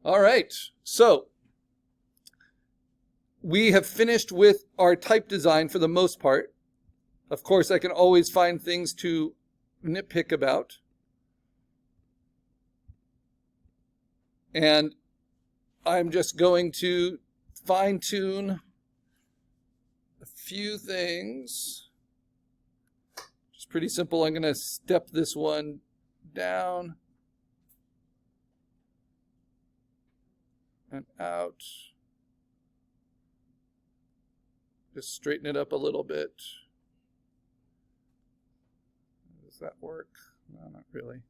All right, so we have finished with our type design for the most part. Of course, I can always find things to nitpick about. And I'm just going to fine-tune a few things. It's pretty simple. I'm going to step this one down and out. Just straighten it up a little bit. Does that work? No, not really.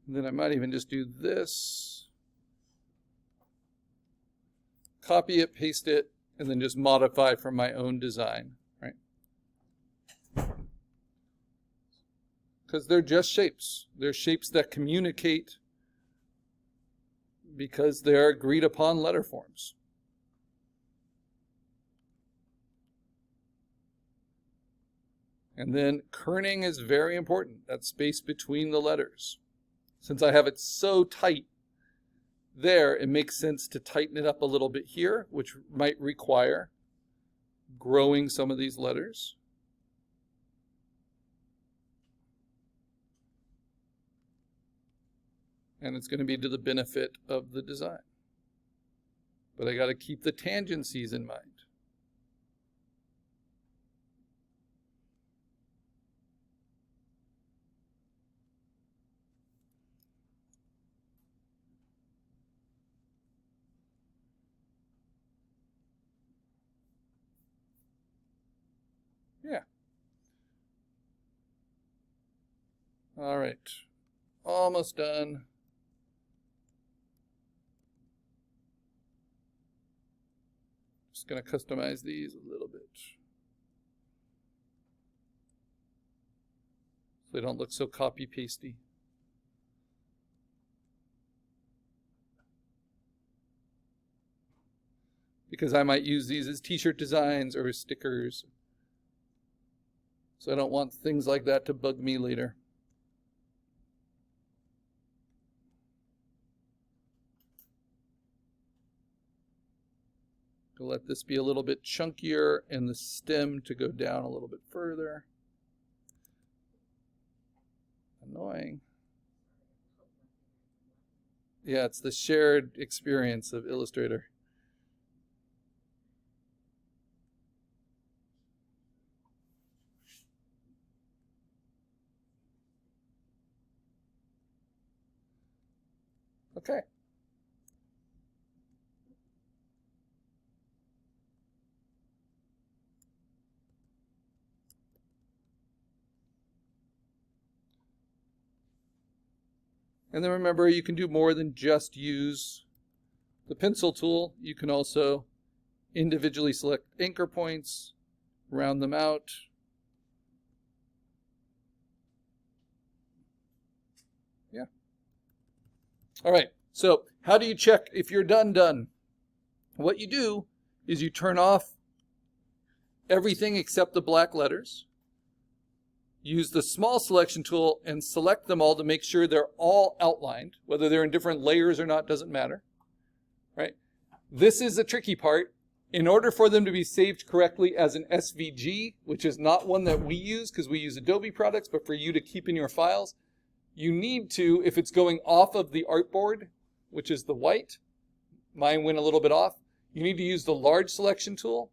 And then I might even just do this. Copy it, paste it, and then just modify from my own design, right? Because they're just shapes. They're shapes that communicate because they're agreed upon letter forms. And then kerning is very important, that space between the letters. Since I have it so tight there, it makes sense to tighten it up a little bit here, which might require growing some of these letters. And it's going to be to the benefit of the design. But I got to keep the tangencies in mind. Yeah. All right. Almost done. Just going to customize these a little bit so they don't look so copy-pasty. Because I might use these as t-shirt designs or as stickers. So I don't want things like that to bug me later. I'll let this be a little bit chunkier and the stem to go down a little bit further. Annoying. Yeah, it's the shared experience of Illustrator. Okay. And then remember, you can do more than just use the pencil tool. You can also individually select anchor points, round them out. Yeah. All right, so how do you check if you're done? What you do is you turn off everything except the black letters. Use the small selection tool and select them all to make sure they're all outlined. Whether they're in different layers or not doesn't matter, right? This is the tricky part. In order for them to be saved correctly as an SVG, which is not one that we use because we use Adobe products, but for you to keep in your files, you need to, if it's going off of the artboard, which is the white, mine went a little bit off, you need to use the large selection tool.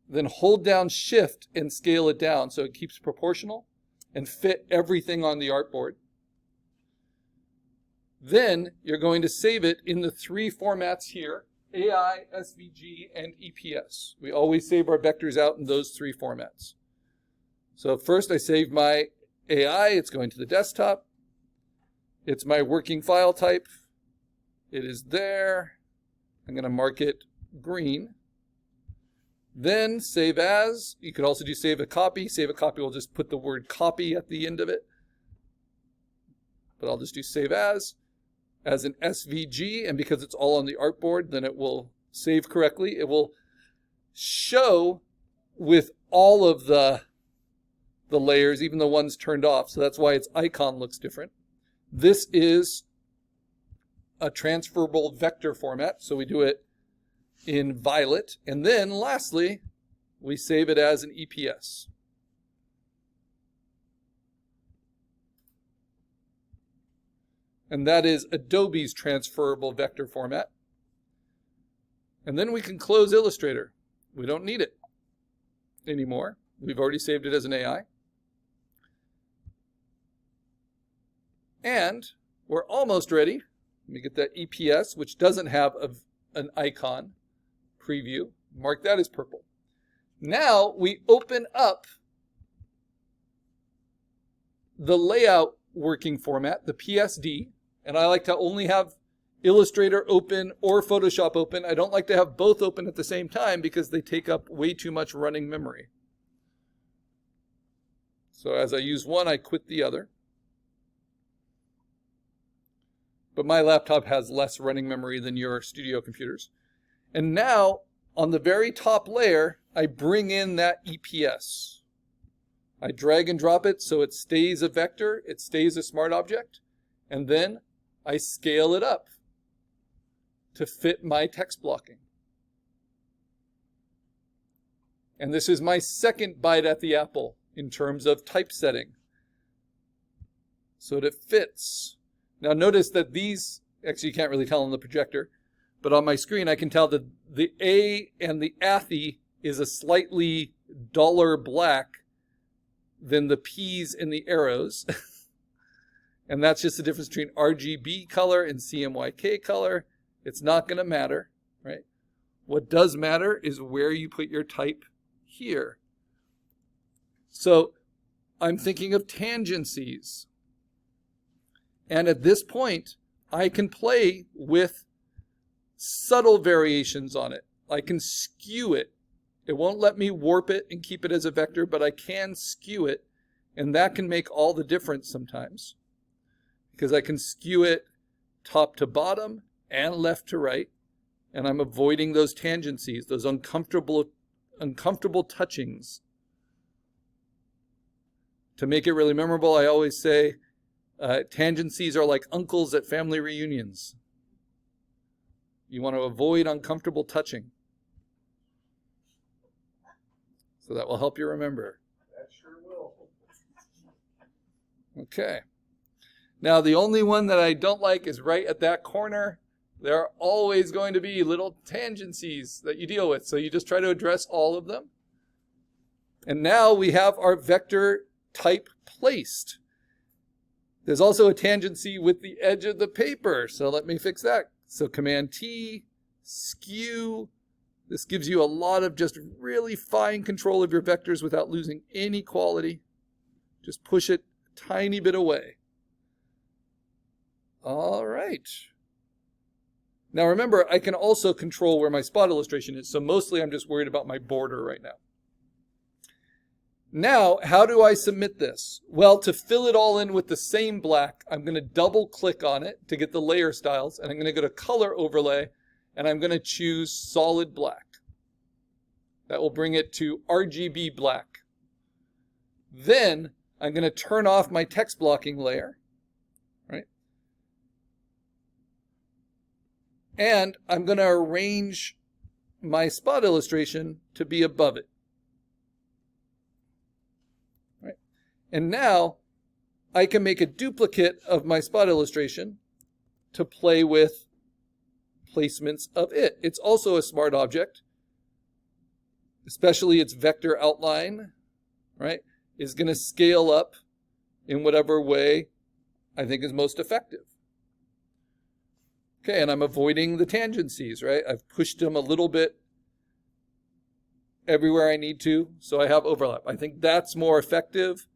Then hold down Shift and scale it down so it keeps proportional and fit everything on the artboard. Then you're going to save it in the three formats here, AI, SVG, and EPS. We always save our vectors out in those three formats. So first I save my AI, it's going to the desktop. It's my working file type. It is there. I'm going to mark it green. Then save as. You could also do save a copy. Save a copy will just put the word copy at the end of it. But I'll just do save as. as an SVG, and because it's all on the artboard, then it will save correctly. It will show with all of the layers, even the ones turned off. So that's why its icon looks different. This is a transferable vector format. So we do it in violet. And then lastly, we save it as an EPS. And that is Adobe's transferable vector format. And then we can close Illustrator. We don't need it anymore. We've already saved it as an AI. And we're almost ready. Let me get that EPS, which doesn't have an icon preview. Mark that as purple. Now we open up the layout working format, the PSD. And I like to only have Illustrator open or Photoshop open. I don't like to have both open at the same time because they take up way too much running memory. So as I use one, I quit the other. But my laptop has less running memory than your studio computers. And now, on the very top layer, I bring in that EPS. I drag and drop it so it stays a vector, it stays a smart object, and then I scale it up to fit my text blocking. And this is my second bite at the apple in terms of typesetting, so that it fits. Now notice that these, actually you can't really tell on the projector, but on my screen I can tell that the A and the athy is a slightly duller black than the P's and the arrows. And that's just the difference between RGB color and CMYK color. It's not going to matter, right? What does matter is where you put your type here. So I'm thinking of tangencies. And at this point, I can play with subtle variations on it. I can skew it. It won't let me warp it and keep it as a vector, but I can skew it. And that can make all the difference sometimes, because I can skew it top to bottom and left to right. And I'm avoiding those tangencies, those uncomfortable touchings. To make it really memorable, I always say, tangencies are like uncles at family reunions. You want to avoid uncomfortable touching. So that will help you remember. That sure will. Okay. Now the only one that I don't like is right at that corner. There are always going to be little tangencies that you deal with. So you just try to address all of them. And now we have our vector type placed. There's also a tangency with the edge of the paper. So let me fix that. So Command T, skew. This gives you a lot of just really fine control of your vectors without losing any quality. Just push it a tiny bit away. All right. Now remember, I can also control where my spot illustration is. So mostly I'm just worried about my border right now. Now, how do I submit this? Well, to fill it all in with the same black, I'm going to double click on it to get the layer styles, and I'm going to go to color overlay, and I'm going to choose solid black. That will bring it to RGB black. Then I'm going to turn off my text blocking layer, right? And I'm going to arrange my spot illustration to be above it. And now I can make a duplicate of my spot illustration to play with placements of it. It's also a smart object, especially its vector outline, right, is going to scale up in whatever way I think is most effective. Okay, and I'm avoiding the tangencies, right? I've pushed them a little bit everywhere I need to, so I have overlap. I think that's more effective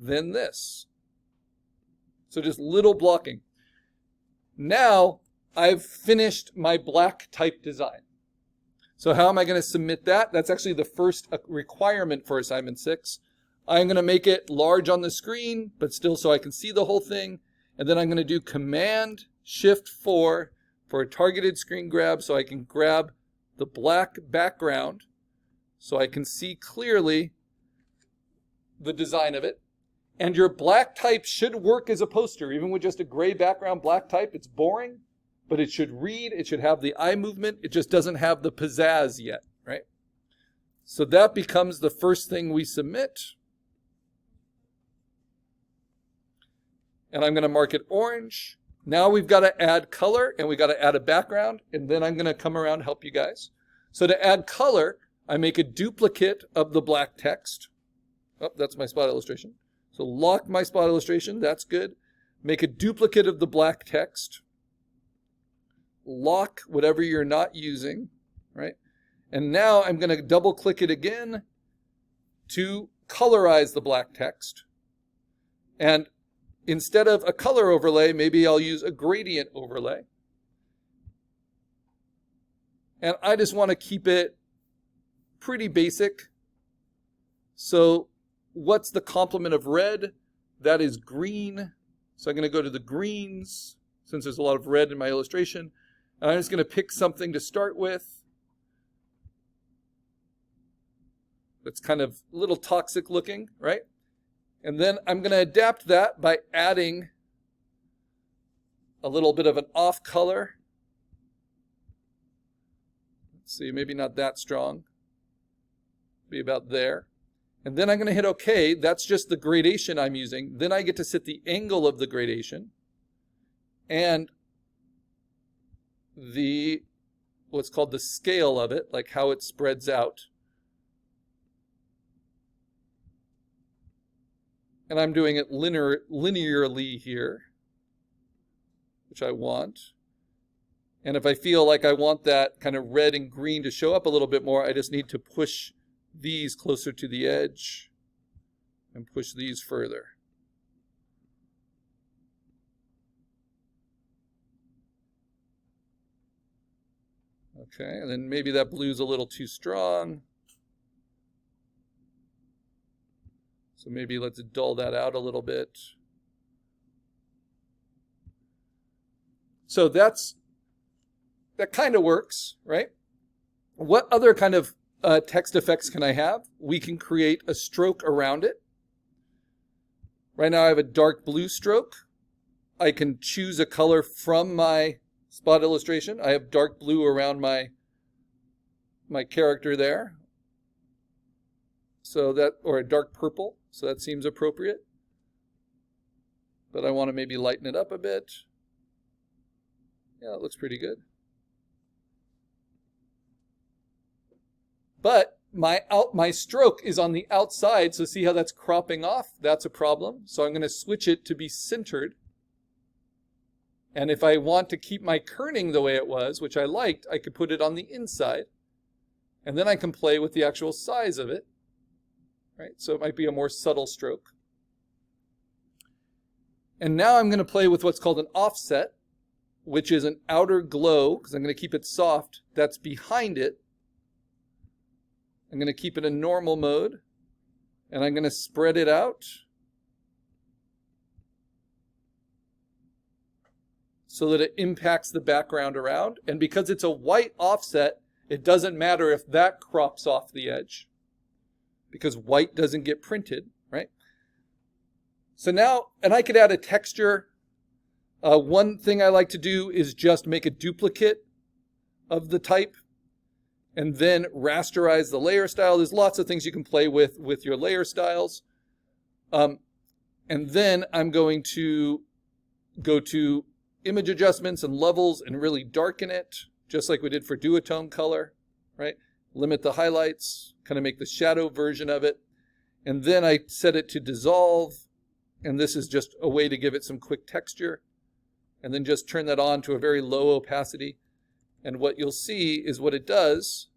than this. So just little blocking. Now I've finished my black type design. So how am I going to submit that? That's actually the first requirement for assignment 6. I'm going to make it large on the screen, but still so I can see the whole thing. And then I'm going to do Command Shift-4 for a targeted screen grab so I can grab the black background so I can see clearly the design of it. And your black type should work as a poster, even with just a gray background black type. It's boring, but it should read, it should have the eye movement. It just doesn't have the pizzazz yet, right? So that becomes the first thing we submit. And I'm going to mark it orange. Now we've got to add color and we've got to add a background. And then I'm going to come around and help you guys. So to add color, I make a duplicate of the black text. Oh, that's my spot illustration. So lock my spot illustration. That's good. Make a duplicate of the black text. Lock whatever you're not using, right? And now I'm going to double click it again to colorize the black text. And instead of a color overlay, maybe I'll use a gradient overlay. And I just want to keep it pretty basic. So what's the complement of red? That is green. So I'm going to go to the greens, since there's a lot of red in my illustration. And I'm just going to pick something to start with. That's kind of a little toxic looking, right? And then I'm going to adapt that by adding a little bit of an off color. Let's see, maybe not that strong. Be about there. And then I'm going to hit OK. That's just the gradation I'm using. Then I get to set the angle of the gradation and the what's called the scale of it, like how it spreads out. And I'm doing it linearly here, which I want. And if I feel like I want that kind of red and green to show up a little bit more, I just need to push these closer to the edge and push these further. Okay, and then maybe that blue's a little too strong. So maybe let's dull that out a little bit. So that kind of works, right? What other kind of text effects can I have? We can create a stroke around it. Right now I have a dark blue stroke. I can choose a color from my spot illustration. I have dark blue around my character there. So that, or a dark purple. So that seems appropriate. But I want to maybe lighten it up a bit. Yeah, it looks pretty good. But my stroke is on the outside, so see how that's cropping off? That's a problem. So I'm going to switch it to be centered. And if I want to keep my kerning the way it was, which I liked, I could put it on the inside. And then I can play with the actual size of it. Right? So it might be a more subtle stroke. And now I'm going to play with what's called an offset, which is an outer glow, because I'm going to keep it soft. That's behind it. I'm going to keep it in normal mode, and I'm going to spread it out so that it impacts the background around. And because it's a white offset, it doesn't matter if that crops off the edge, because white doesn't get printed, right? So now, and I could add a texture. One thing I like to do is just make a duplicate of the type and then rasterize the layer style. There's lots of things you can play with your layer styles. And then I'm going to go to image adjustments and levels and really darken it, just like we did for duotone color, right? Limit the highlights, kind of make the shadow version of it. And then I set it to dissolve. And this is just a way to give it some quick texture. And then just turn that on to a very low opacity. And what you'll see is what it does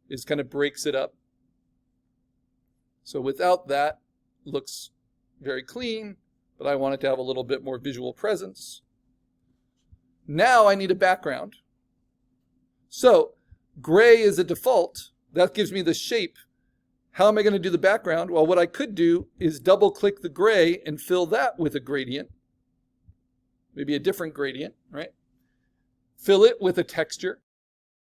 is kind of breaks it up. So without that, looks very clean, but I want it to have a little bit more visual presence. Now I need a background. So gray is a default. That gives me the shape. How am I going to do the background? Well, what I could do is double click the gray and fill that with a gradient. maybe a different gradient, right? Fill it with a texture.